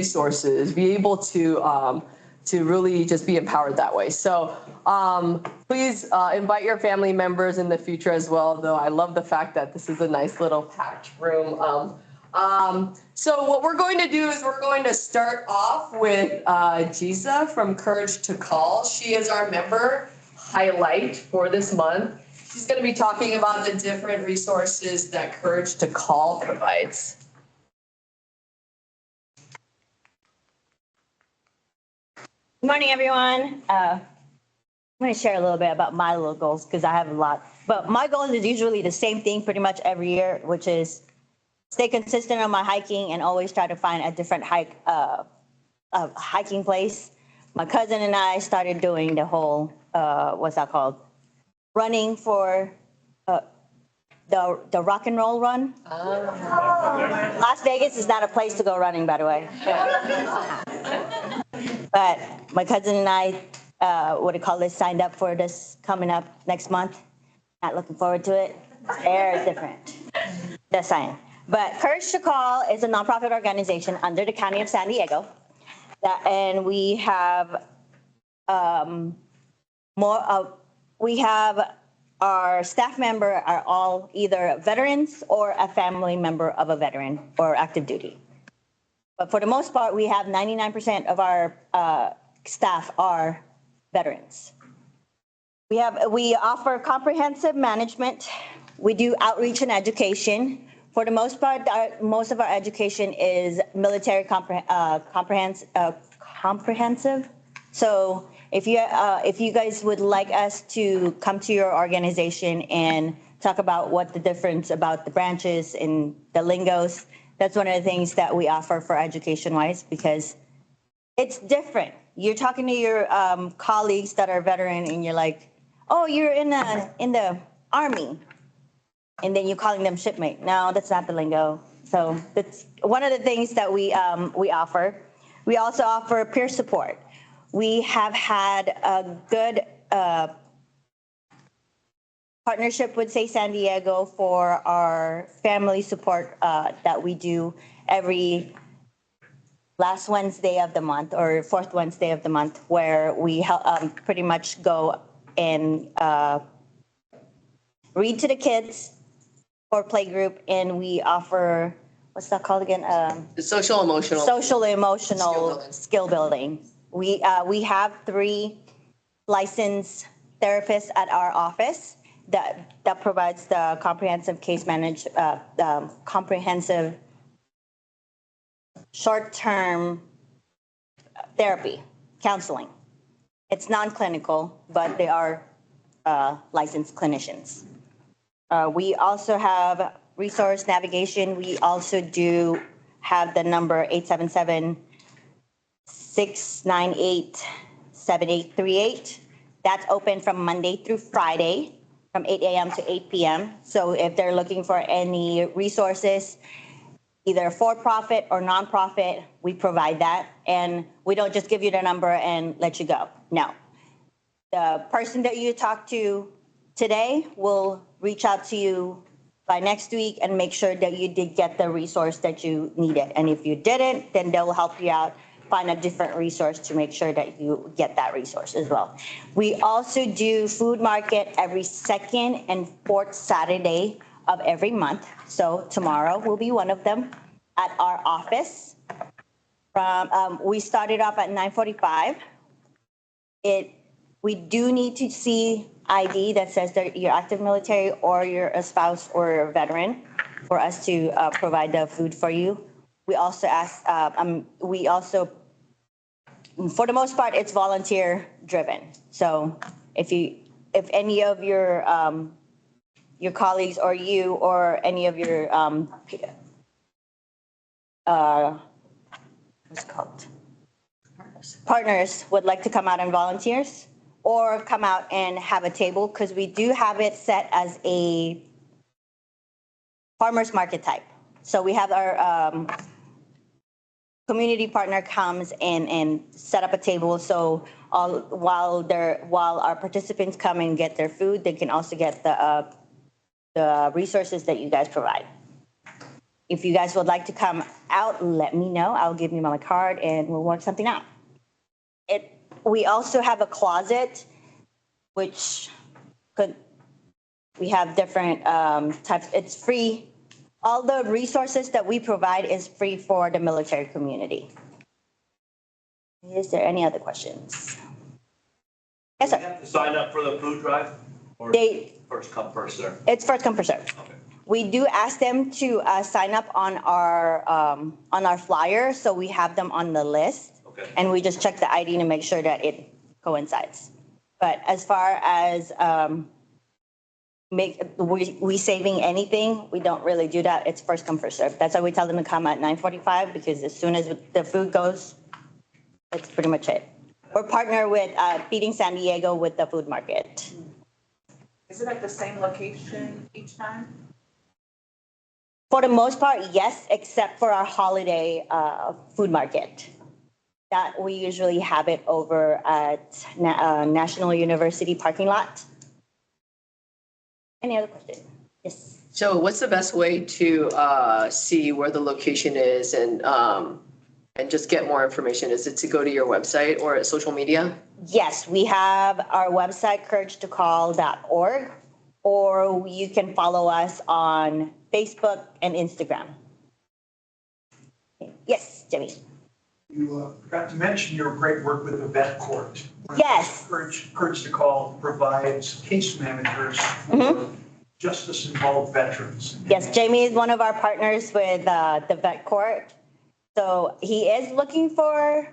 resources, be able to really just be empowered that way. So please invite your family members in the future as well, though I love the fact that this is a nice little packed room. So what we're going to do is we're going to start off with Giza from Courage to Call. She is our member highlight for this month. She's going to be talking about the different resources that Courage to Call provides. Good morning, everyone. I'm going to share a little bit about my little goals because I have a lot. But my goal is usually the same thing pretty much every year, which is stay consistent on my hiking and always try to find a different hiking place. My cousin and I started doing the whole, what's that called? Running for the rock and roll run. Las Vegas is not a place to go running, by the way. But my cousin and I, signed up for this coming up next month. Not looking forward to it. Very different. Just saying. But Courage to Call is a nonprofit organization under the County of San Diego. And we have our staff member are all either veterans or a family member of a veteran or active duty. But for the most part, we have 99% of our staff are veterans. We offer comprehensive management. We do outreach and education. For the most part, most of our education is military comprehensive. So if you guys would like us to come to your organization and talk about what the difference about the branches and the lingos, that's one of the things that we offer for education-wise because it's different. You're talking to your colleagues that are veteran and you're like, oh, you're in the Army. And then you're calling them shipmate. No, that's not the lingo. So that's one of the things that we offer. We also offer peer support. We have had a good partnership with Say San Diego for our family support that we do every last Wednesday of the month or fourth Wednesday of the month, where we pretty much go and read to the kids for play group, and we offer, what's that called again? The social emotional skill building. We have 3 licensed therapists at our office that provides the comprehensive comprehensive short-term therapy, counseling. It's non-clinical, but they are licensed clinicians. We also have resource navigation. We also do have the number 877-698-7838. That's open from Monday through Friday from 8 a.m. to 8 p.m. So if they're looking for any resources, either for-profit or non-profit, we provide that. And we don't just give you the number and let you go. No. The person that you talk to today will reach out to you by next week and make sure that you did get the resource that you needed. And if you didn't, then they'll help you out, find a different resource to make sure that you get that resource as well. We also do food market every second and fourth Saturday of every month. So tomorrow will be one of them at our office. We started off at 9:45. We do need to see ID that says that you're active military or you're a spouse or a veteran for us to provide the food for you. We also ask, for the most part, it's volunteer driven. So if any of your colleagues or you or any of your what's it called? Partners would like to come out and volunteers or come out and have a table, because we do have it set as a farmer's market type. So we have our community partner comes in and set up a table. So while our participants come and get their food, they can also get the resources that you guys provide. If you guys would like to come out, let me know. I'll give you my card and we'll work something out. We also have a closet, which we have different types. It's free. All the resources that we provide is free for the military community. Is there any other questions? Yes, Do we sir. have to sign up for the food drive? Or first come, first serve? It's first come, first serve. Okay. We do ask them to sign up on our flyer, so we have them on the list. Okay. And we just check the ID to make sure that it coincides. But as far as we saving anything, we don't really do that. It's first come, first serve. That's why we tell them to come at 9:45, because as soon as the food goes, that's pretty much it. We're partnered with Feeding San Diego with the food market. Is it at the same location each time? For the most part, yes, except for our holiday food market. That we usually have it over at National University parking lot. Any other questions? Yes. So what's the best way to see where the location is and just get more information? Is it to go to your website or social media? Yes, we have our website, couragetocall.org, or you can follow us on Facebook and Instagram. Yes, Jimmy. You forgot to mention your great work with the vet court. Yes. Courage to Call provides case managers for justice-involved veterans. Yes, Jamie is one of our partners with the vet court. So he is looking for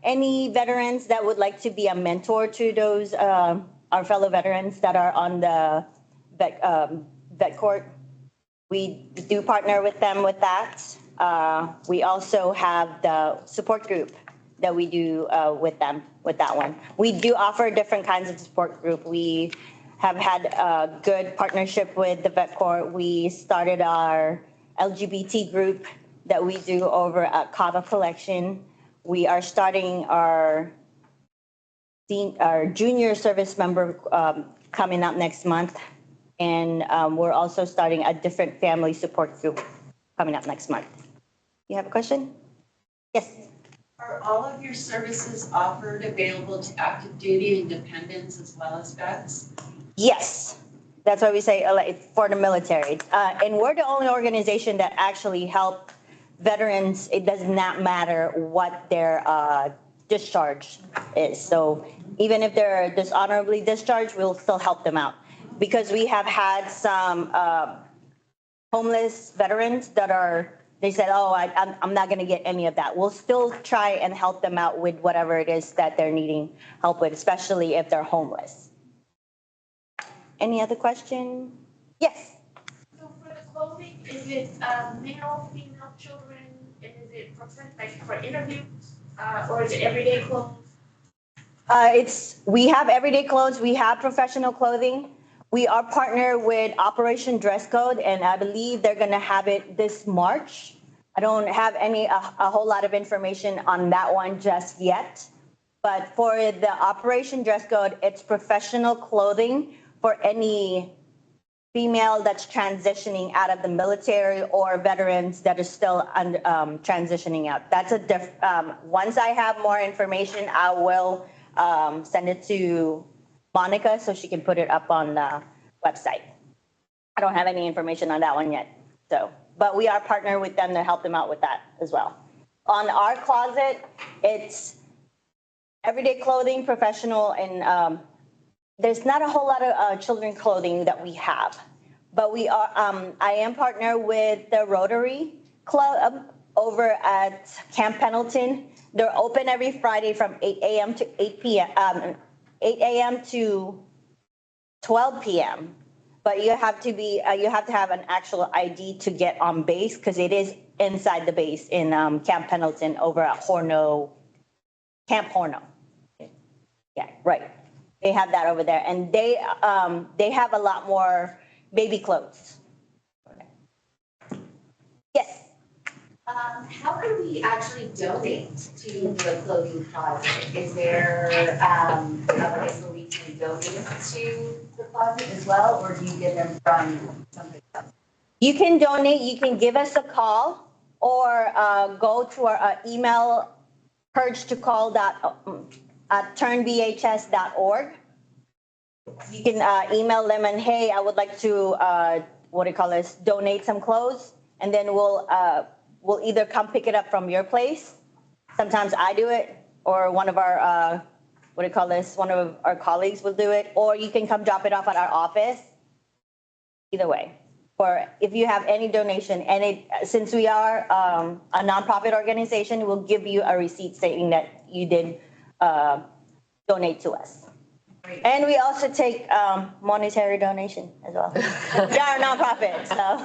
any veterans that would like to be a mentor to those, our fellow veterans that are on the vet court. We do partner with them with that. We also have the support group that we do with them with that one. We do offer different kinds of support group. We have had a good partnership with the vet court. We started our LGBT group that we do over at Kava Collection. We are starting our junior service member coming up next month. And we're also starting a different family support group coming up next month. You have a question? Yes. Are all of your services offered available to active duty and dependents as well as vets? Yes. That's why we say for the military. And we're the only organization that actually help veterans. It does not matter what their discharge is. So even if they're dishonorably discharged, we'll still help them out. Because we have had some homeless veterans that they said, oh, I'm not going to get any of that. We'll still try and help them out with whatever it is that they're needing help with, especially if they're homeless. Any other question? Yes. So for the clothing, is it male, female, children? And is it for interviews or is it everyday clothes? We have everyday clothes. We have professional clothing. We are partnered with Operation Dress Code, and I believe they're going to have it this March. I don't have a whole lot of information on that one just yet. But for the Operation Dress Code, it's professional clothing for any female that's transitioning out of the military or veterans that are still transitioning out. That's once I have more information, I will send it to Monica so she can put it up on the website. I don't have any information on that one yet. But we are partnered with them to help them out with that as well. On our closet, it's everyday clothing, professional, and there's not a whole lot of children clothing that we have. But we are. I am partnered with the Rotary Club over at Camp Pendleton. They're open every Friday from 8 a.m. to 8 p.m. 8 a.m. to 12 p.m. But you have to have an actual ID to get on base because it is inside the base in Camp Pendleton over at Camp Horno. Yeah, right. They have that over there, and they have a lot more baby clothes. Yes. How can we actually donate to the clothing closet? Is there a place where we can donate to the closet as well, or do you get them from somebody else? You can donate, you can give us a call or go to our email purge2call@turnbhs.org. You can email them and, hey, I would like to, donate some clothes. And then we'll either come pick it up from your place. Sometimes I do it, or one of our, one of our colleagues will do it. Or you can come drop it off at our office. Either way. Or if you have any donation, since we are a nonprofit organization, we'll give you a receipt stating that you did donate to us. And we also take monetary donation as well. We are a nonprofit, so.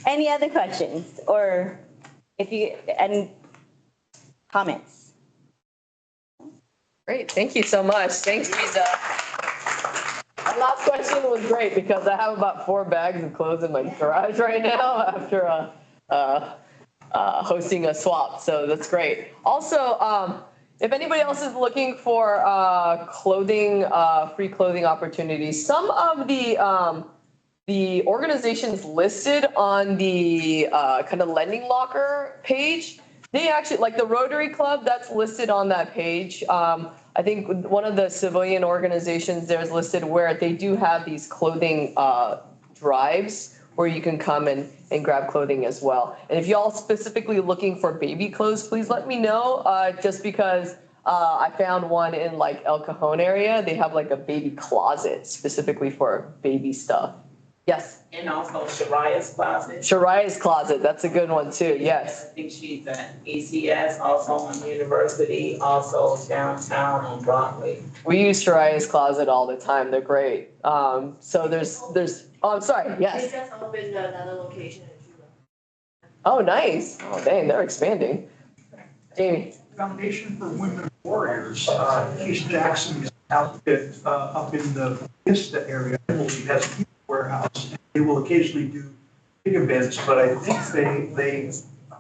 Any other questions or any comments? Great, thank you so much. Thanks, Lisa. My last question was great because I have about 4 bags of clothes in my garage right now after hosting a swap, so that's great. Also, if anybody else is looking for clothing, free clothing opportunities, some of the organizations listed on the kind of lending locker page, they actually, like the Rotary Club, that's listed on that page. I think one of the civilian organizations there is listed where they do have these clothing drives where you can come and grab clothing as well. And if y'all specifically looking for baby clothes, please let me know, just because I found one in like El Cajon area. They have like a baby closet specifically for baby stuff. Yes. And also Shariah's Closet. Shariah's Closet, that's a good one too, yes. I think she's at ECS, also on University, also downtown on Broadway. We use Shariah's Closet all the time, they're great. So there's, I'm sorry, yes. They just opened another location in Cuba. Oh, nice. Oh, dang, they're expanding. Jamie. Foundation for Women Warriors, Keith Jackson's outfit up in the Vista area, I believe, has a warehouse. They will occasionally do big events, but I think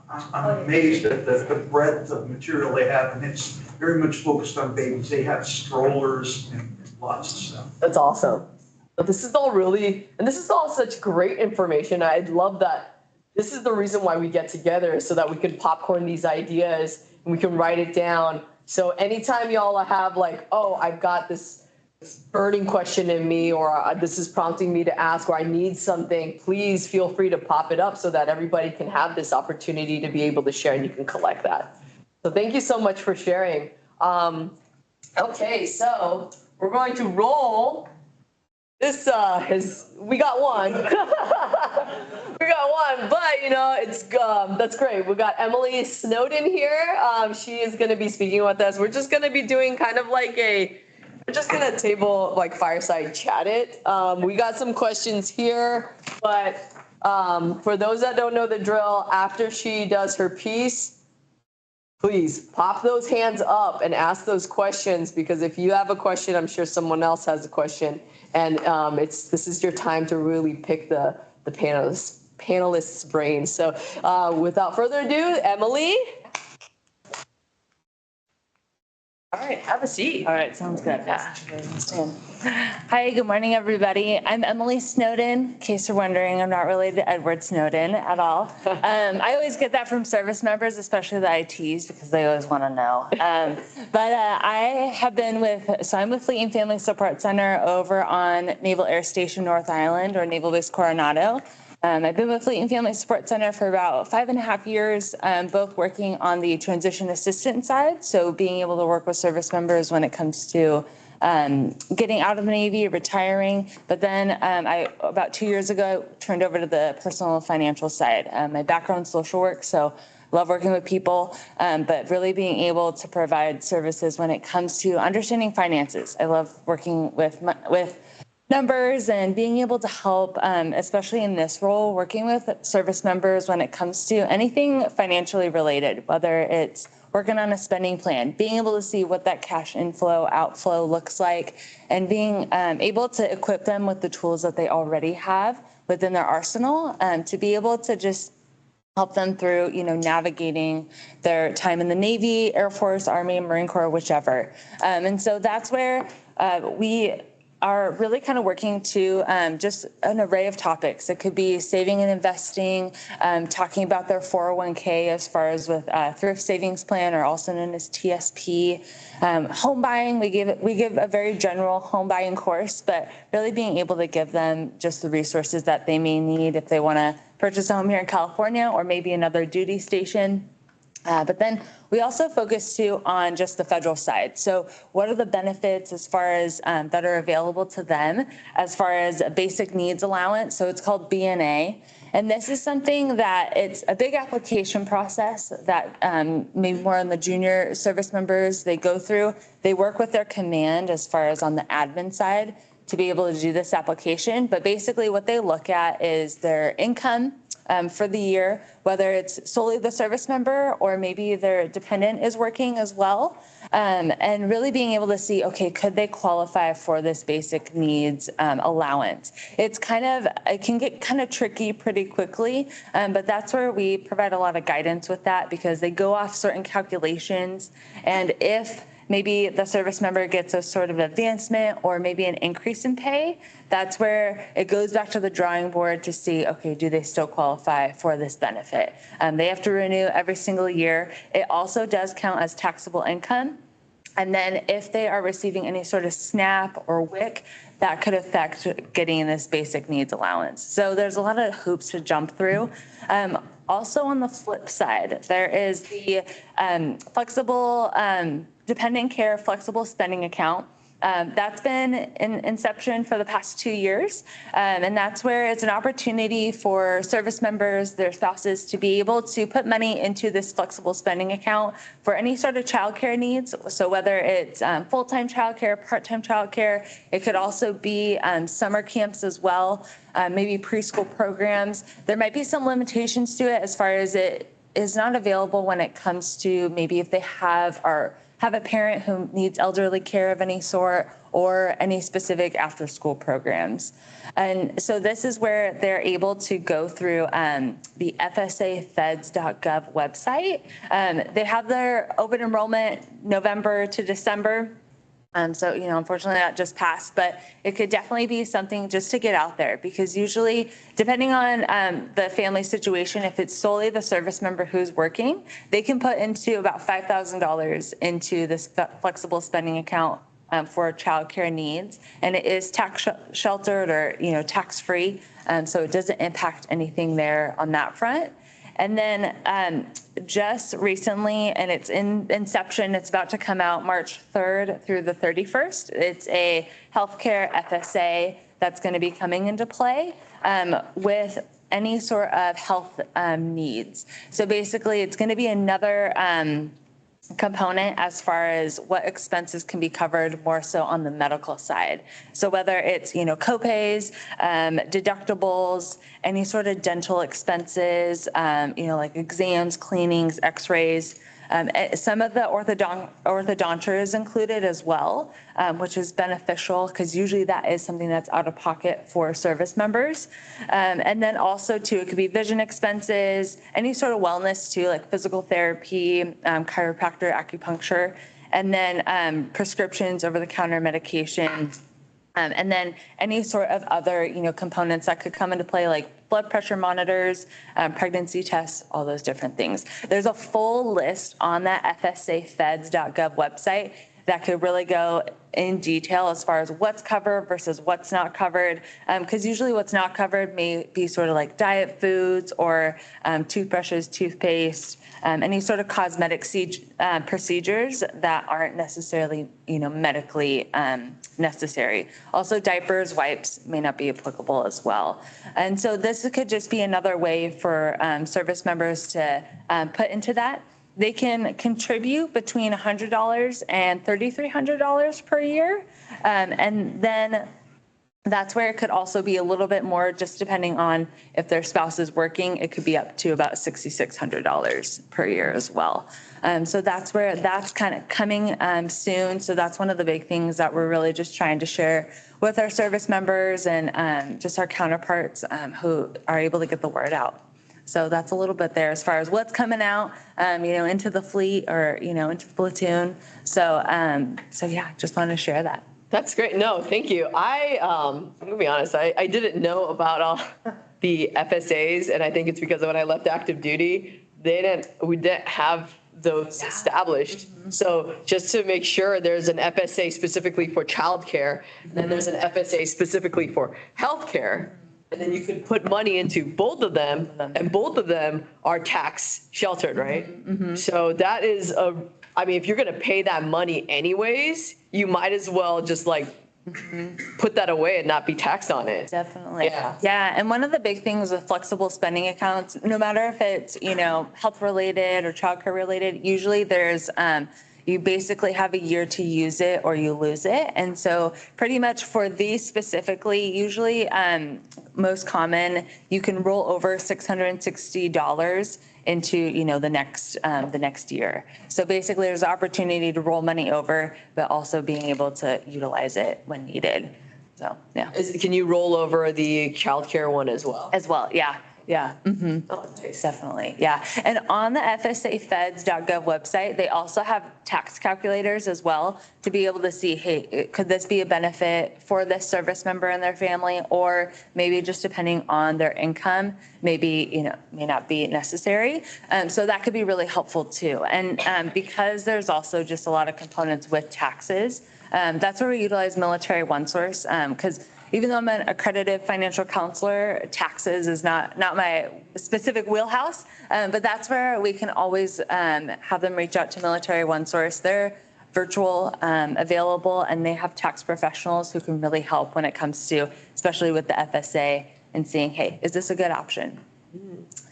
I'm amazed at the breadth of material they have, and it's very much focused on babies. They have strollers and lots of stuff. That's awesome. But this is all such great information. I love that. This is the reason why we get together, so that we can popcorn these ideas and we can write it down. So anytime y'all have like, oh, I've got this burning question in me, or this is prompting me to ask, or I need something, please feel free to pop it up so that everybody can have this opportunity to be able to share and you can collect that. So thank you so much for sharing. Okay, so we're going to roll. This we got one. We got one, but it's that's great. We got Emily Snowden here. She is going to be speaking with us. We're just going to be doing kind of like we're just going to table like fireside chat it. We got some questions here, but for those that don't know the drill, after she does her piece, please pop those hands up and ask those questions, because if you have a question, I'm sure someone else has a question. And this is your time to really pick the panelists' brains. So without further ado, Emily. All right, have a seat. All right, sounds good. Yeah. Hi, good morning, everybody. I'm Emily Snowden. In case you're wondering, I'm not related to Edward Snowden at all. I always get that from service members, especially the ITs, because they always want to know. But I'm with Fleet and Family Support Center over on Naval Air Station North Island, or Naval Base Coronado. I've been with Fleet and Family Support Center for about 5.5 years, both working on the transition assistance side, so being able to work with service members when it comes to getting out of the Navy, retiring. But then about 2 years ago, turned over to the personal financial side. My background's social work, so love working with people, but really being able to provide services when it comes to understanding finances. I love working with numbers and being able to help, especially in this role, working with service members when it comes to anything financially related, whether it's working on a spending plan, being able to see what that cash inflow, outflow looks like, and being able to equip them with the tools that they already have within their arsenal, to be able to just help them through, navigating their time in the Navy, Air Force, Army, Marine Corps, whichever. And so that's where we are really kind of working to just an array of topics. It could be saving and investing, talking about their 401k as far as with Thrift Savings Plan, or also known as TSP. Home buying, we give a very general home buying course, but really being able to give them just the resources that they may need if they want to purchase a home here in California or maybe another duty station. But then we also focus too on just the federal side. So what are the benefits as far as that are available to them as far as a basic needs allowance? So it's called BNA. And this is something that it's a big application process that maybe more on the junior service members they go through. They work with their command as far as on the admin side to be able to do this application. But basically what they look at is their income for the year, whether it's solely the service member or maybe their dependent is working as well, and really being able to see, okay, could they qualify for this basic needs allowance? It can get kind of tricky pretty quickly, but that's where we provide a lot of guidance with that, because they go off certain calculations, and if maybe the service member gets a sort of advancement or maybe an increase in pay, that's where it goes back to the drawing board to see, okay, do they still qualify for this benefit? They have to renew every single year. It also does count as taxable income. And then if they are receiving any sort of SNAP or WIC, that could affect getting this basic needs allowance. So there's a lot of hoops to jump through. Also on the flip side, there is the flexible dependent care flexible spending account. That's been in inception for the past 2 years. And that's where it's an opportunity for service members, their spouses, to be able to put money into this flexible spending account for any sort of childcare needs. So whether it's full-time childcare, part-time childcare, it could also be summer camps as well, maybe preschool programs. There might be some limitations to it as far as it is not available when it comes to maybe if they have a parent who needs elderly care of any sort or any specific after school programs. And so this is where they're able to go through the FSAfeds.gov website. They have their open enrollment November to December. So, unfortunately that just passed, but it could definitely be something just to get out there, because usually depending on the family situation, if it's solely the service member who's working, they can put into about $5,000 into this flexible spending account for child care needs. And it is tax sheltered or, tax free. So it doesn't impact anything there on that front. And then just recently, and it's in inception, it's about to come out March 3rd through the 31st. It's a healthcare FSA that's going to be coming into play with any sort of health needs. So basically, it's going to be another component as far as what expenses can be covered more so on the medical side. So whether it's, copays, deductibles, any sort of dental expenses, like exams, cleanings, x-rays, some of the orthodonture is included as well, which is beneficial because usually that is something that's out of pocket for service members. And then also too, it could be vision expenses, any sort of wellness too, like physical therapy, chiropractor, acupuncture, and then prescriptions, over-the-counter medication. And then any sort of other, components that could come into play, like blood pressure monitors, pregnancy tests, all those different things. There's a full list on that FSAfeds.gov website that could really go in detail as far as what's covered versus what's not covered. Because usually what's not covered may be sort of like diet foods or toothbrushes, toothpaste, any sort of cosmetic procedures that aren't necessarily, medically necessary. Also, diapers, wipes may not be applicable as well. And so this could just be another way for service members to put into that. They can contribute between $100 and $3,300 per year. And then that's where it could also be a little bit more, just depending on if their spouse is working, it could be up to about $6,600 per year as well. So that's where that's kind of coming soon. So that's one of the big things that we're really just trying to share with our service members and just our counterparts who are able to get the word out. So that's a little bit there as far as what's coming out, into the fleet or, into the platoon. So yeah, just wanted to share that. That's great. No, thank you. I'm gonna be honest, I didn't know about all the FSAs, and I think it's because when I left active duty, we didn't have those established. So just to make sure, there's an FSA specifically for childcare, and then there's an FSA specifically for healthcare. And then you could put money into both of them, and both of them are tax sheltered, right? So that is I mean, if you're gonna pay that money anyways, you might as well just like put that away and not be taxed on it. Definitely. Yeah. Yeah. And one of the big things with flexible spending accounts, no matter if it's, health related or childcare related, usually there's, you basically have a year to use it or you lose it. And so pretty much for these specifically, usually most common, you can roll over $660 into, the next year. So basically there's an opportunity to roll money over, but also being able to utilize it when needed. So, yeah. Can you roll over the childcare one as well? As well, yeah. Yeah, Oh, nice. definitely, yeah. And on the FSAfeds.gov website, they also have tax calculators as well to be able to see, hey, could this be a benefit for this service member and their family? Or maybe just depending on their income, maybe, may not be necessary. So that could be really helpful too. And because there's also just a lot of components with taxes, that's where we utilize Military OneSource, because even though I'm an accredited financial counselor, taxes is not my specific wheelhouse, but that's where we can always have them reach out to Military OneSource. They're virtual available, and they have tax professionals who can really help when it comes to, especially with the FSA, and seeing, hey, is this a good option?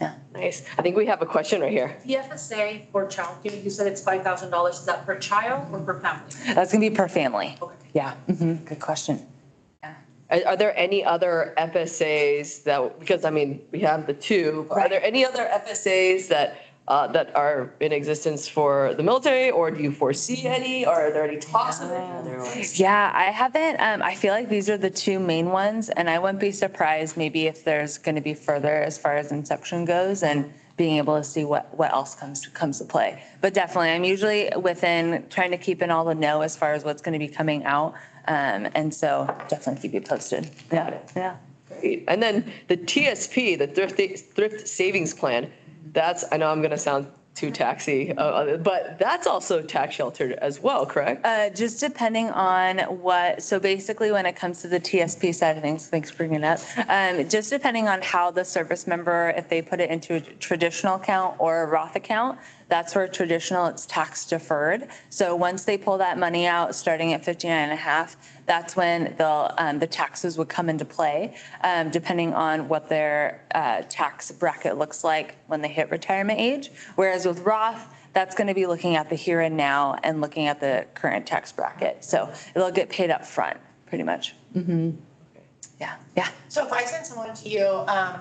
Yeah. Nice. I think we have a question right here. The FSA for childcare, you said it's $5,000. Is that per child or per family? That's gonna be per family. Okay. Yeah, good question. Are there any other FSAs because I mean, we have the two, but are there any other FSAs that are in existence for the military, or do you foresee any, or are there any talks of any other ones? Yeah, I haven't, I feel like these are the two main ones, and I wouldn't be surprised maybe if there's going to be further as far as inception goes and being able to see what else comes to play. But definitely, I'm usually within trying to keep in all the know as far as what's going to be coming out. And so definitely keep you posted. Yeah. Great. And then the TSP, the Thrift Savings Plan, I know I'm going to sound too taxy, but that's also tax sheltered as well, correct? Just depending on so basically when it comes to the TSP side of things, thanks for bringing it up, just depending on how the service member, if they put it into a traditional account or a Roth account, that's where traditional, it's tax deferred. So once they pull that money out, starting at 59.5, that's when the taxes would come into play, depending on what their tax bracket looks like when they hit retirement age. Whereas with Roth, that's going to be looking at the here and now and looking at the current tax bracket. So it'll get paid up front, pretty much. Yeah. So if I send someone to you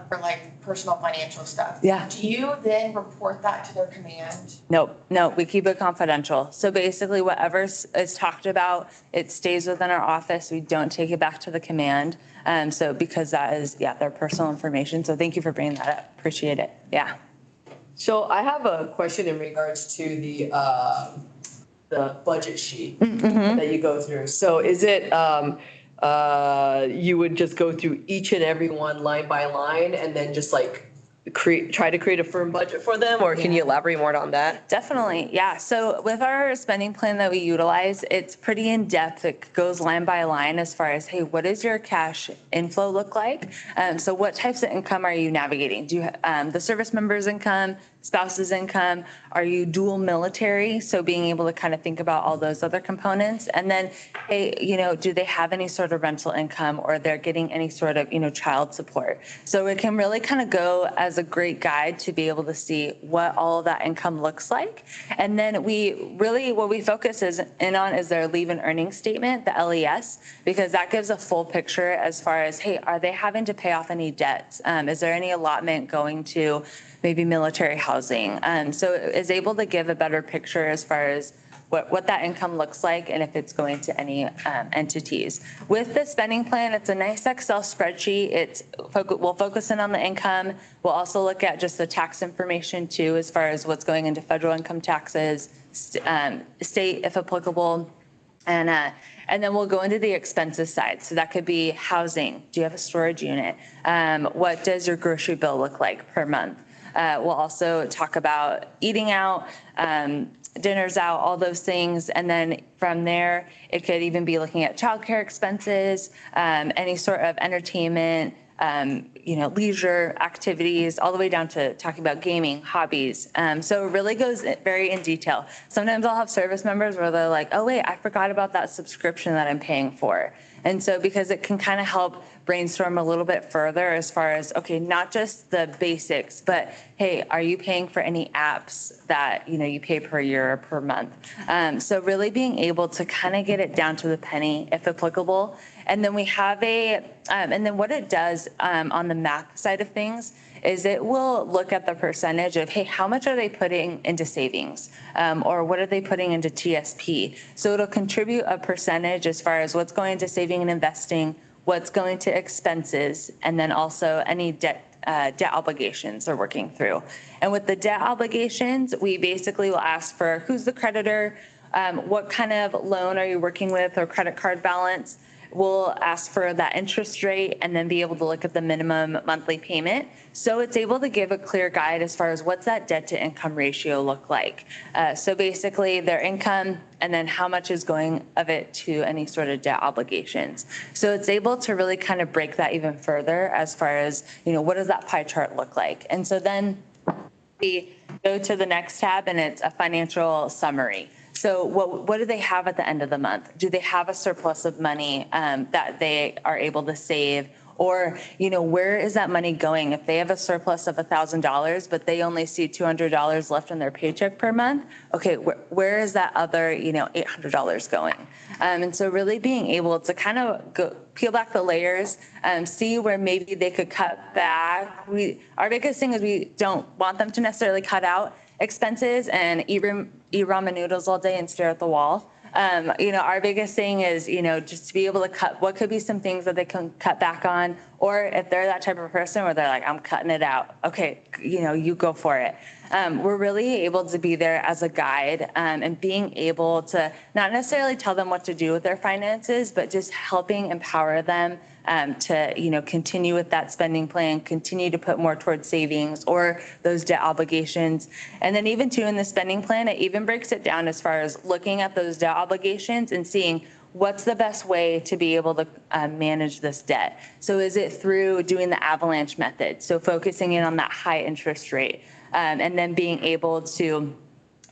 for like personal financial stuff, Yeah. do you then report that to their command? No, we keep it confidential. So basically whatever is talked about, it stays within our office. We don't take it back to the command. So because that is, their personal information. So thank you for bringing that up. Appreciate it. Yeah. So I have a question in regards to the budget sheet that you go through. So is it, you would just go through each and every one line by line and then just like try to create a firm budget for them, or can you elaborate more on that? Definitely, yeah. So with our spending plan that we utilize, it's pretty in depth. It goes line by line as far as, hey, what does your cash inflow look like? So what types of income are you navigating? Do you the service member's income, spouse's income? Are you dual military? So being able to kind of think about all those other components. And then, hey, do they have any sort of rental income, or they're getting any sort of, child support? So it can really kind of go as a great guide to be able to see what all of that income looks like. And then what we focus in on is their leave and earnings statement, the LES, because that gives a full picture as far as, hey, are they having to pay off any debts? Is there any allotment going to maybe military housing? So it's able to give a better picture as far as what that income looks like and if it's going to any entities. With the spending plan, it's a nice Excel spreadsheet. We'll focus in on the income. We'll also look at just the tax information too, as far as what's going into federal income taxes, state if applicable, And then we'll go into the expenses side. So that could be housing. Do you have a storage unit? What does your grocery bill look like per month? We'll also talk about eating out, dinners out, all those things. And then from there, it could even be looking at childcare expenses, any sort of entertainment, leisure activities, all the way down to talking about gaming, hobbies. So it really goes very in detail. Sometimes I'll have service members where they're like, oh, wait, I forgot about that subscription that I'm paying for. And so because it can kind of help brainstorm a little bit further as far as, okay, not just the basics, but hey, are you paying for any apps that, you pay per year or per month? So really being able to kind of get it down to the penny if applicable. And then we have and then what it does on the math side of things is it will look at the percentage of, hey, how much are they putting into savings? Or what are they putting into TSP? So it'll contribute a percentage as far as what's going to saving and investing, what's going to expenses, and then also any debt obligations they're working through. And with the debt obligations, we basically will ask for who's the creditor, what kind of loan are you working with or credit card balance. We'll ask for that interest rate and then be able to look at the minimum monthly payment. So it's able to give a clear guide as far as what's that debt to income ratio look like. So basically their income and then how much is going of it to any sort of debt obligations. So it's able to really kind of break that even further as far as, what does that pie chart look like? And so then we go to the next tab and it's a financial summary. So what do they have at the end of the month? Do they have a surplus of money that they are able to save? Or, where is that money going? If they have a surplus of $1,000, but they only see $200 left in their paycheck per month, okay, where is that other, $800 going? And so really being able to kind of peel back the layers, see where maybe they could cut back. Our biggest thing is we don't want them to necessarily cut out expenses and eat ramen noodles all day and stare at the wall. Our biggest thing is, just to be able to cut what could be some things that they can cut back on, or if they're that type of person where they're like, I'm cutting it out. Okay, you go for it. We're really able to be there as a guide and being able to not necessarily tell them what to do with their finances, but just helping empower them to, continue with that spending plan, continue to put more towards savings or those debt obligations. And then even too in the spending plan, it even breaks it down as far as looking at those debt obligations and seeing what's the best way to be able to manage this debt. So is it through doing the avalanche method? So focusing in on that high interest rate and then being able to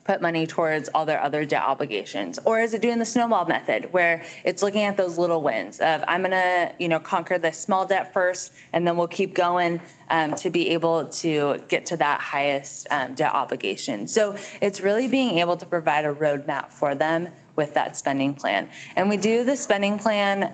put money towards all their other debt obligations? Or is it doing the snowball method where it's looking at those little wins of I'm going to, conquer the small debt first, and then we'll keep going to be able to get to that highest debt obligation. So it's really being able to provide a roadmap for them with that spending plan. And we do the spending plan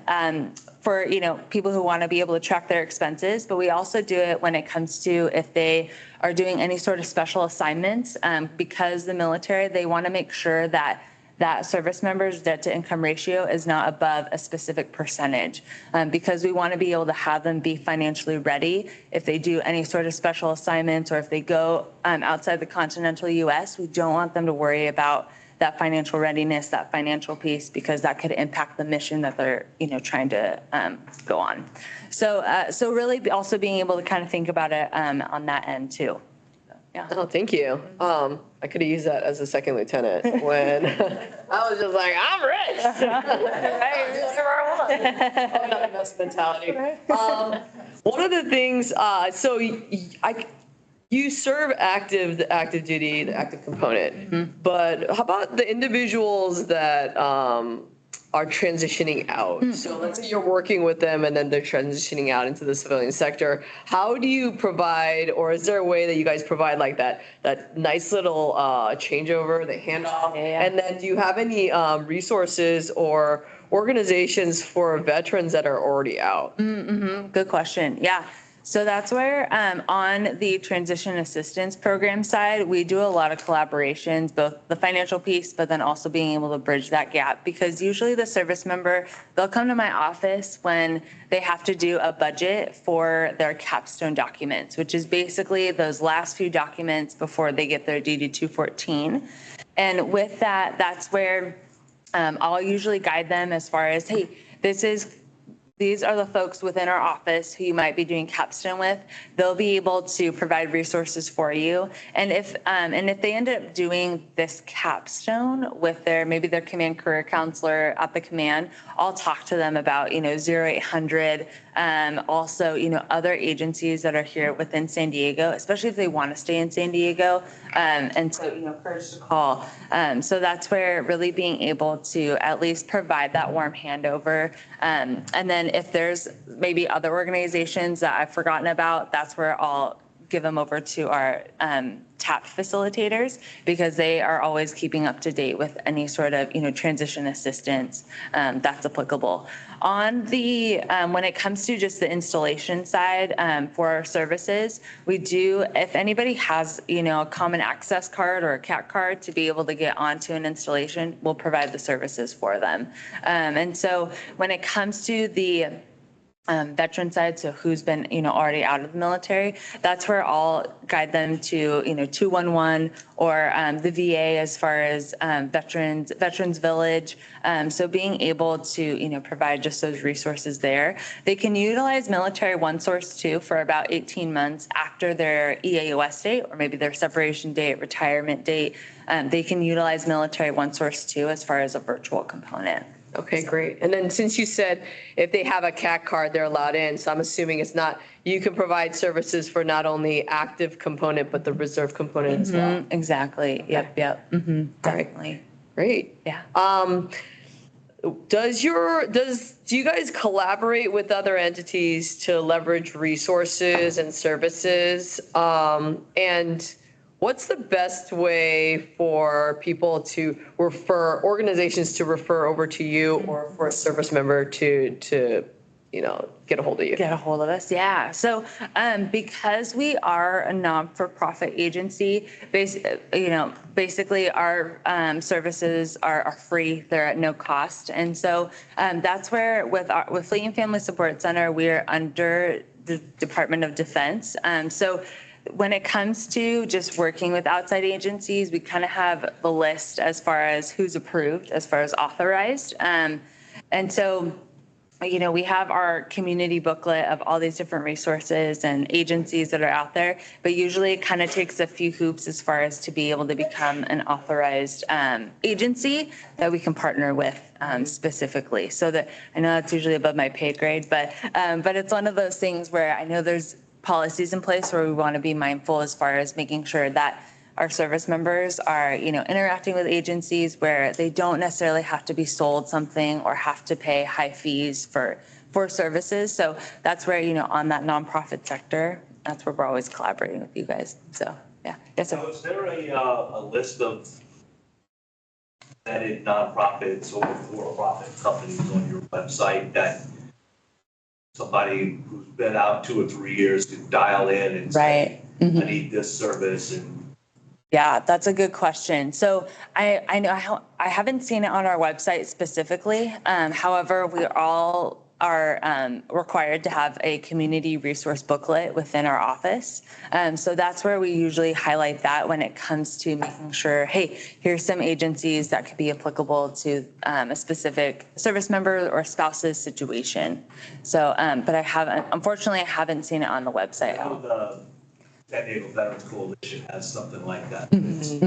for, people who want to be able to track their expenses, but we also do it when it comes to if they are doing any sort of special assignments, because the military, they want to make sure that that service member's debt to income ratio is not above a specific percentage, because we want to be able to have them be financially ready if they do any sort of special assignments, or if they go outside the continental US. We don't want them to worry about that financial readiness, that financial piece, because that could impact the mission that they're, trying to go on. So really also being able to kind of think about it on that end too. Yeah. Oh, thank you. I could have used that as a second lieutenant when I was just like, I'm rich. Investment mentality. One of the things, you serve the active duty, the active component, but how about the individuals that are transitioning out? So let's say you're working with them and then they're transitioning out into the civilian sector. How do you provide, or is there a way that you guys provide like that nice little changeover, the handoff? Yeah. And then do you have any resources or organizations for veterans that are already out? Good question. Yeah. So that's where on the transition assistance program side, we do a lot of collaborations, both the financial piece, but then also being able to bridge that gap, because usually the service member, they'll come to my office when they have to do a budget for their capstone documents, which is basically those last few documents before they get their DD 214. And with that, that's where I'll usually guide them as far as, hey, these are the folks within our office who you might be doing capstone with. They'll be able to provide resources for you. And if they end up doing this capstone with maybe their command career counselor at the command, I'll talk to them about, 0800, also, other agencies that are here within San Diego, especially if they want to stay in San Diego. And so, encourage to call. So that's where really being able to at least provide that warm handover. And then if there's maybe other organizations that I've forgotten about, that's where I'll give them over to our TAP facilitators, because they are always keeping up to date with any sort of, transition assistance that's applicable. On the, when it comes to just the installation side for our services, we do, if anybody has, a common access card or a CAT card to be able to get onto an installation, we'll provide the services for them. And so when it comes to the veteran side, so who's been, already out of the military, that's where I'll guide them to, 211 or the VA as far as Veterans Village. So being able to, provide just those resources there. They can utilize Military One Source too for about 18 months after their EAOS date, or maybe their separation date, retirement date. They can utilize Military One Source too as far as a virtual component. Okay, great. And then since you said if they have a CAT card, they're allowed in. So I'm assuming it's not, you can provide services for not only active component, but the reserve component as well. Exactly. Yep. Definitely. Great. Yeah. Do you guys collaborate with other entities to leverage resources and services? And what's the best way for people to organizations to refer over to you, or for a service member to get a hold of you? Get a hold of us. Yeah. So because we are a non-for-profit agency, basically our services are free. They're at no cost. And so that's where with Fleet and Family Support Center, we're under the Department of Defense. So when it comes to just working with outside agencies, we kind of have the list as far as who's approved, as far as authorized. And so, we have our community booklet of all these different resources and agencies that are out there, but usually it kind of takes a few hoops as far as to be able to become an authorized agency that we can partner with specifically. So that, I know that's usually above my pay grade, but it's one of those things where I know there's policies in place where we want to be mindful as far as making sure that our service members are, interacting with agencies where they don't necessarily have to be sold something or have to pay high fees for services. So that's where, on that nonprofit sector, that's where we're always collaborating with you guys. So, yeah. Yes, sir. So is there a list of vetted nonprofits or for-profit companies on your website that somebody who's been out 2 or 3 years can dial in and say, I need this service? And yeah, that's a good question. So I know I haven't seen it on our website specifically. However, we all are required to have a community resource booklet within our office. So that's where we usually highlight that when it comes to making sure, hey, here's some agencies that could be applicable to a specific service member or spouse's situation. So, but unfortunately, I haven't seen it on the website. I know the San Diego Veterans Coalition has something like that. So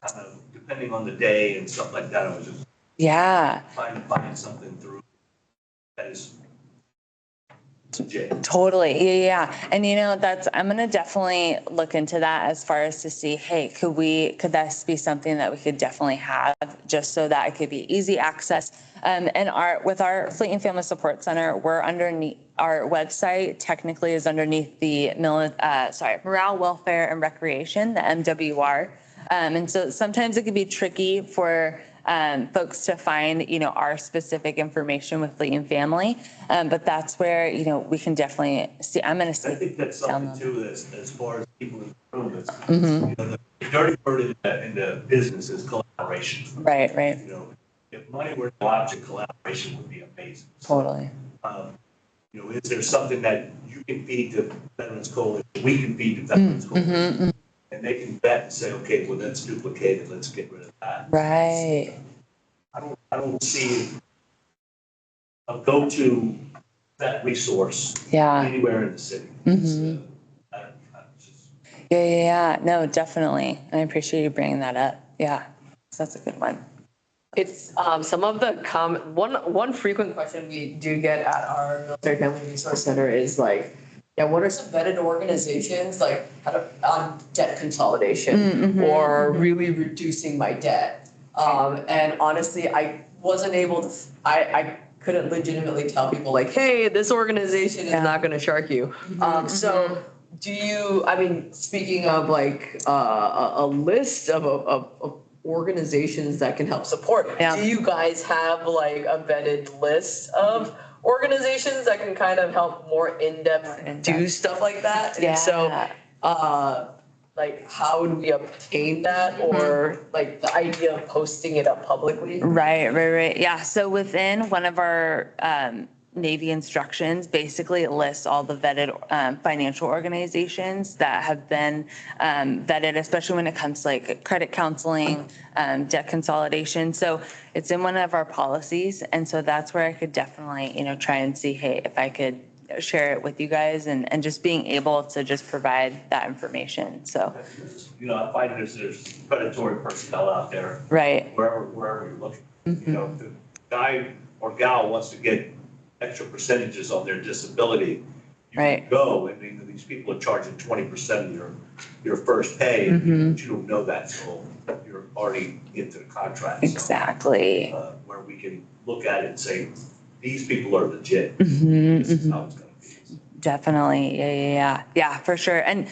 kind of depending on the day and stuff like that, I was just trying to find something through that is legit. Totally. Yeah. And I'm going to definitely look into that as far as to see, hey, could that be something that we could definitely have just so that it could be easy access. And with our Fleet and Family Support Center, we're underneath, our website technically is underneath the Morale, Welfare and Recreation, the MWR. And so sometimes it can be tricky for folks to find, our specific information with Fleet and Family. But that's where, we can definitely see. I think that's something too, as far as people in the room, the dirty word in the business is collaboration. Right. If money were no object, collaboration would be amazing. Totally. Is there something that you can feed the Veterans Coalition, we can feed the Veterans Coalition, And they can vet and say, okay, well, that's duplicated, let's get rid of that. Right. I don't see a go-to vet resource Yeah. anywhere in the city. Mm-hmm. Just- Yeah. No, definitely. I appreciate you bringing that up. Yeah. So that's a good one. It's some of the one frequent question we do get at our military family resource center is like, yeah, what are some vetted organizations like on debt consolidation or really reducing my debt? And honestly, I wasn't able to. I couldn't legitimately tell people like, hey, this organization is not going to shark you. So. Do you, I mean, speaking of like a list of organizations that can help support, do you guys have like a vetted list of organizations that can kind of help more in-depth do stuff like that? Yeah. And so, like, how would we obtain that or like the idea of posting it up publicly? Right. Yeah. So within one of our Navy instructions, basically it lists all the vetted financial organizations that have been vetted, especially when it comes to like credit counseling, debt consolidation. So it's in one of our policies. And so that's where I could definitely, try and see, hey, if I could share it with you guys and just being able to just provide that information. So, I find there's predatory personnel out there. Right. Wherever you're looking. If the guy or gal wants to get extra percentages on their disability, you can go, I mean, these people are charging 20% of your first pay, but you don't know that until you're already into the contract. Exactly. So, where we can look at it and say, these people are legit. This is how it's going to be. Definitely. Yeah, for sure. And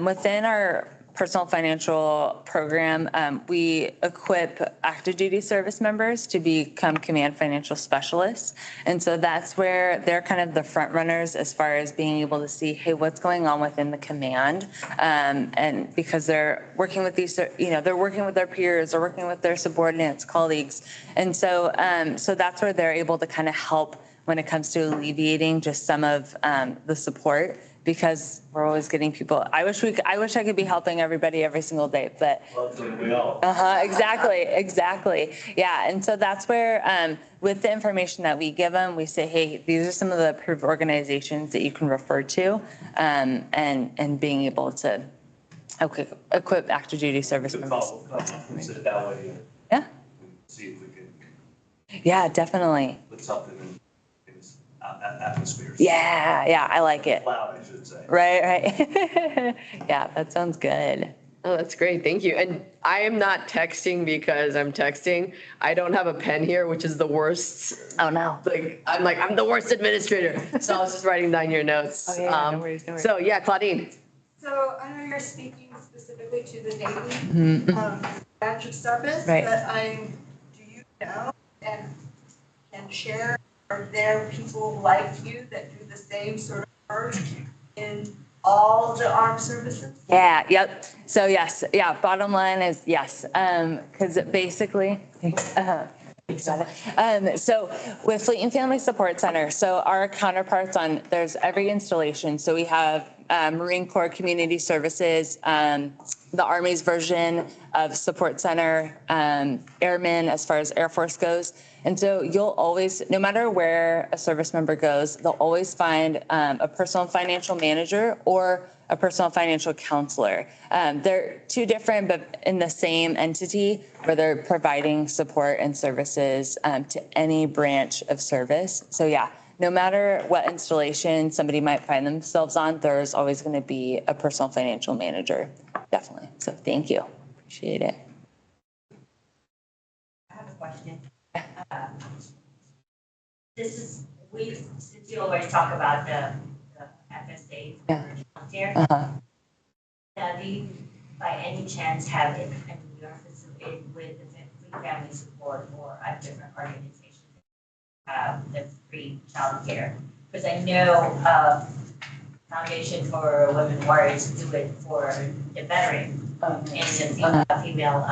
within our personal financial program, we equip active duty service members to become command financial specialists. And so that's where they're kind of the front runners as far as being able to see, hey, what's going on within the command? And because they're working with these, they're working with their peers, they're working with their subordinates, colleagues. And so, so that's where they're able to kind of help when it comes to alleviating just some of the support, because we're always getting people. I wish I could be helping everybody every single day, but. Well, so we all. Exactly. Yeah, and so that's where with the information that we give them, we say, hey, these are some of the approved organizations that you can refer to, and being able to equip active duty service members. We'll sit it that way. Yeah. See if we can. Yeah, definitely. Put something in this atmosphere. Yeah, I like it. Loud, I should say. Right. Yeah, that sounds good. Oh, that's great. Thank you. And I am not texting because I'm texting. I don't have a pen here, which is the worst. Oh, no. I'm the worst administrator. So I was just writing down your notes. Oh, yeah, no worries. So yeah, Claudine. So I know you're speaking specifically to the Navy branch of service, Right. but do you know and can share, are there people like you that do the same sort of work in all the armed services? Yeah, yep. So yes, bottom line is yes. Because basically, so with Fleet and Family Support Center, so our counterparts there's every installation. So we have Marine Corps Community Services, the Army's version of Support Center, Airmen as far as Air Force goes. And so you'll always, no matter where a service member goes, they'll always find a personal financial manager or a personal financial counselor. They're two different, but in the same entity where they're providing support and services to any branch of service. So yeah, no matter what installation somebody might find themselves on, there's always going to be a personal financial manager. Definitely. So thank you. Appreciate it. I have a question. Since you always talk about the FSA for volunteer. Do you by any chance have it in your facility with the free family support or a different organization the free childcare? Because I know Foundation for Women Warriors do it for the veteran and the female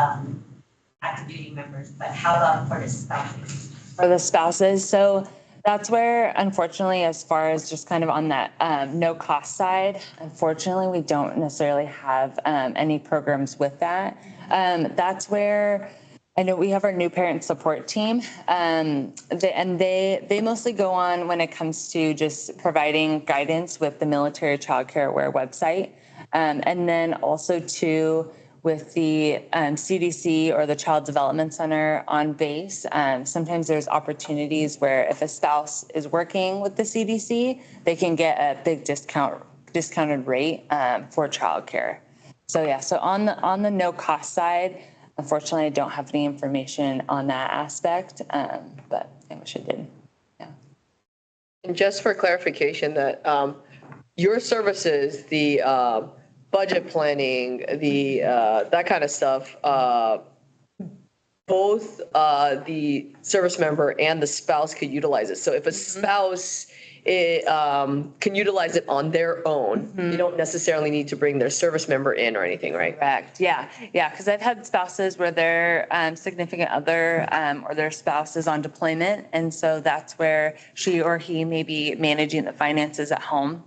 active duty members, but how about for the spouses? For the spouses, so That's where, unfortunately, as far as just kind of on that no cost side, unfortunately, we don't necessarily have any programs with that. That's where I know we have our new parent support team, and they mostly go on when it comes to just providing guidance with the Military Child Care Aware website, and then also too with the CDC or the Child Development Center on base. Sometimes there's opportunities where if a spouse is working with the CDC, they can get a big discounted rate for childcare. So yeah, so on the no cost side, unfortunately, I don't have any information on that aspect, but I wish I did. Yeah. And just for clarification, that your services, the budget planning, the that kind of stuff, both the service member and the spouse could utilize it. So if a spouse can utilize it on their own, you don't necessarily need to bring their service member in or anything, right? Correct. Yeah. Because I've had spouses where their significant other or their spouse is on deployment, and so that's where she or he may be managing the finances at home,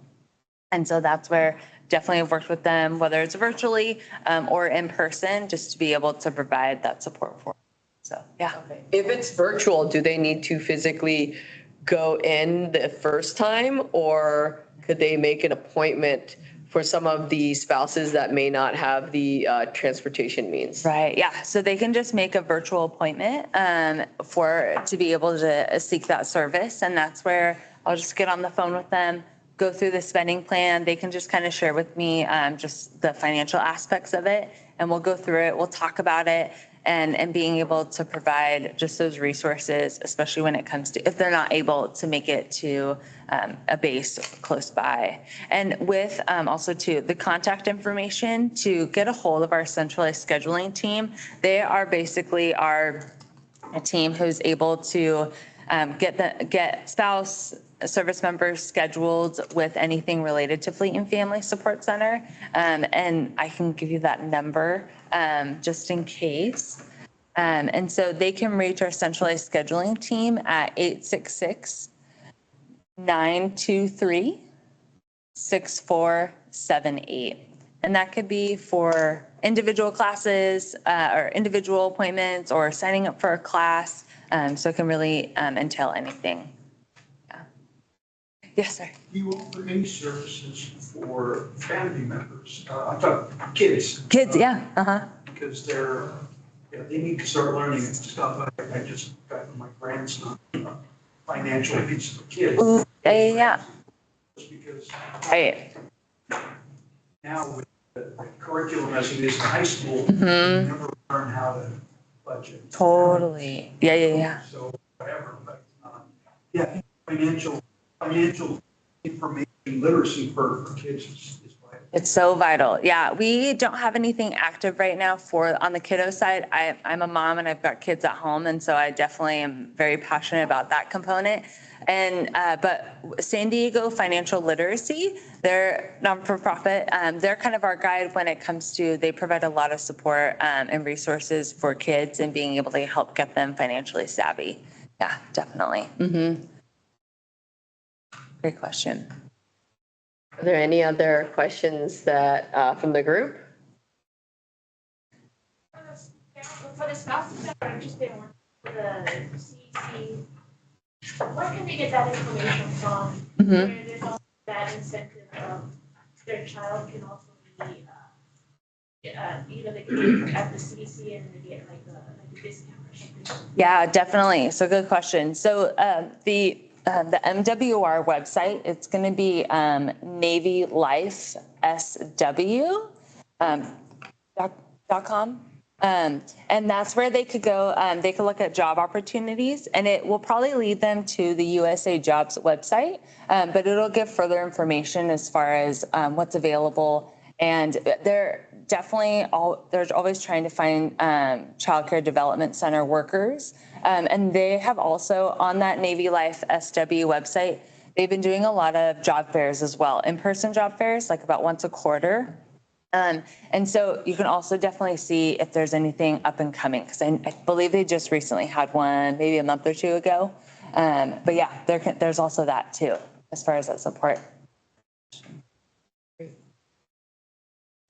and so that's where definitely have worked with them, whether it's virtually or in person, just to be able to provide that support for them. So yeah. Okay. If it's virtual, do they need to physically go in the first time, or could they make an appointment for some of the spouses that may not have the transportation means? Right. Yeah. So they can just make a virtual appointment to be able to seek that service, and that's where I'll just get on the phone with them, go through the spending plan. They can just kind of share with me just the financial aspects of it, and we'll go through it. We'll talk about it, and being able to provide just those resources, especially when it comes to if they're not able to make it to a base close by. And with also too the contact information to get a hold of our centralized scheduling team. They are basically a team who's able to get spouse service members scheduled with anything related to Fleet and Family Support Center. And I can give you that number just in case. And so they can reach our centralized scheduling team at 866-923-6478. And that could be for individual classes or individual appointments or signing up for a class. So it can really entail anything. Yes, sir. Do you offer any services for family members? I'm talking kids. Kids, yeah. Because they need to start learning stuff. I just got my grandson financial piece for kids. Ooh, yeah. Just because Right. now with the curriculum as it is in high school, you never learn how to budget. Totally. Yeah. So whatever, but yeah, financial information literacy for kids is vital. It's so vital. Yeah, we don't have anything active right now on the kiddo side. I'm a mom and I've got kids at home, and so I definitely am very passionate about that component. And but San Diego Financial Literacy, they're non-for-profit. They're kind of our guide when it comes to, they provide a lot of support and resources for kids and being able to help get them financially savvy. Yeah, definitely. Great question. Are there any other questions that from the group? For the spouses that are interested in working with the CEC, where can they get that information from? Where there's also that incentive of their child can also be, they can get at the CDC and they get like a discount or something. Yeah, definitely. So good question. So the MWR website, it's going to be navylifesw.com. And that's where they could go. They could look at job opportunities, and it will probably lead them to the USA Jobs website, but it'll give further information as far as what's available. And they're always trying to find childcare development center workers. And they have also on that Navy Life SW website, they've been doing a lot of job fairs as well, in-person job fairs, like about once a quarter. And so you can also definitely see if there's anything up and coming, because I believe they just recently had one maybe a month or two ago. But yeah, there's also that too, as far as that support.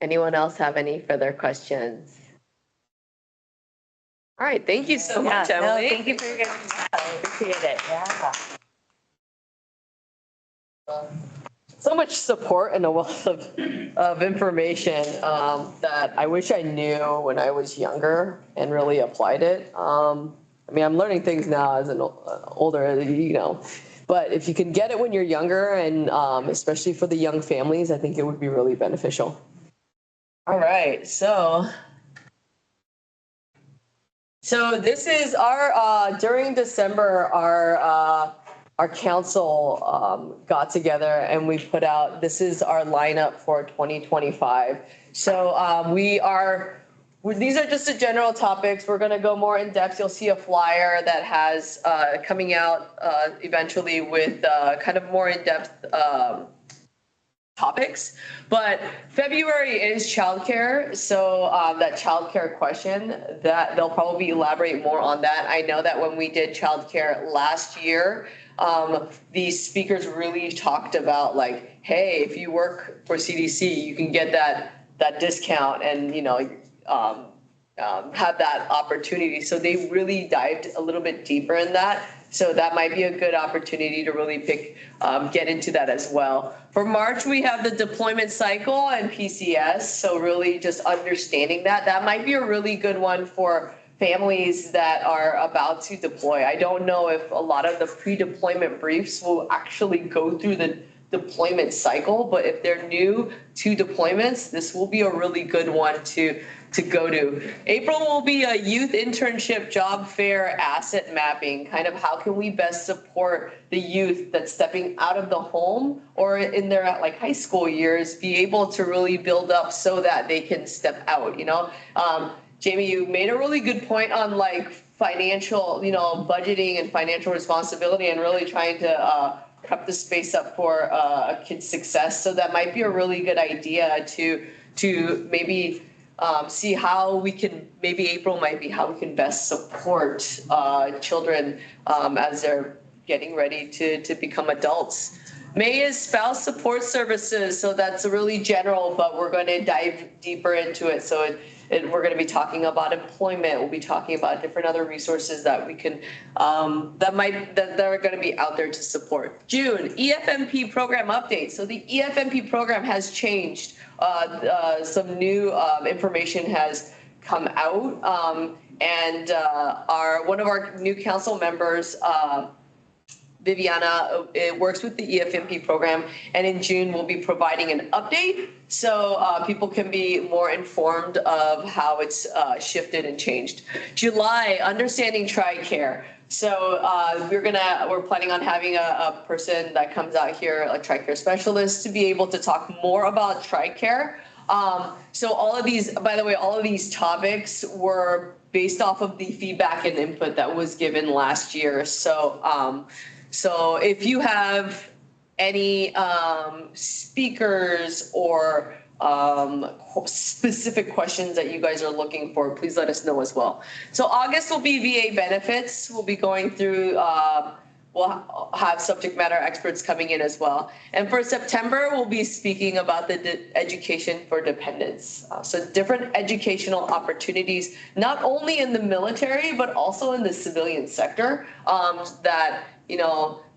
Anyone else have any further questions? All right, thank you so much, Yeah, no, Emily. thank you for your guys' time. I appreciate it. Yeah. So much support and a wealth of information that I wish I knew when I was younger and really applied it. I mean, I'm learning things now as an older, but if you can get it when you're younger and especially for the young families, I think it would be really beneficial. All right, so this is our, during December, our council got together and we put out, this is our lineup for 2025. So these are just the general topics. We're gonna go more in depth. You'll see a flyer that has coming out eventually with kind of more in depth topics, but February is childcare. So that childcare question, that they'll probably elaborate more on that. I know that when we did childcare last year, these speakers really talked about like, hey, if you work for CDC, you can get that discount and have that opportunity. So they really dived a little bit deeper in that. So that might be a good opportunity to really get into that as well. For March, we have the deployment cycle and PCS. So really just understanding that might be a really good one for families that are about to deploy. I don't know if a lot of the pre-deployment briefs will actually go through the deployment cycle, but if they're new to deployments, this will be a really good one to go to. April will be a youth internship job fair asset mapping, kind of how can we best support the youth that's stepping out of the home or in their like high school years, be able to really build up so that they can step out, Jamie, you made a really good point on like financial, budgeting and financial responsibility and really trying to prep the space up for a kid's success. So that might be a really good idea to maybe see how we can, maybe April might be how we can best support children as they're getting ready to become adults. May is spouse support services. So that's really general, but we're going to dive deeper into it. So we're going to be talking about employment. We'll be talking about different other resources that we can, that are going to be out there to support. June, EFMP program update. So the EFMP program has changed. Some new information has come out, and one of our new council members, Viviana, works with the EFMP program, and in June we'll be providing an update so people can be more informed of how it's shifted and changed. July, understanding TRICARE. So we're planning on having a person that comes out here, a TRICARE specialist, to be able to talk more about TRICARE. So all of these, by the way, all of these topics were based off of the feedback and input that was given last year. So if you have any speakers or specific questions that you guys are looking for, please let us know as well. So August will be VA benefits. We'll be going through, we'll have subject matter experts coming in as well. And for September, we'll be speaking about the education for dependents. So different educational opportunities, not only in the military, but also in the civilian sector, that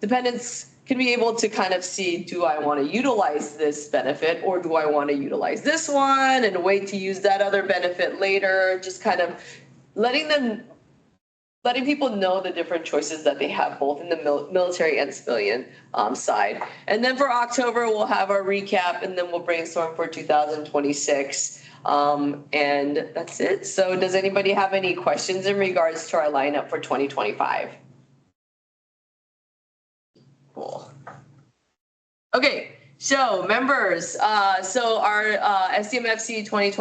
dependents can be able to kind of see, do I want to utilize this benefit or do I want to utilize this one and wait to use that other benefit later? Just kind of letting people know the different choices that they have both in the military and civilian side. And then for October, we'll have our recap and then we'll brainstorm for 2026. And that's it. So does anybody have any questions in regards to our lineup for 2025? Cool. Okay, so members, so our SDMFC 2020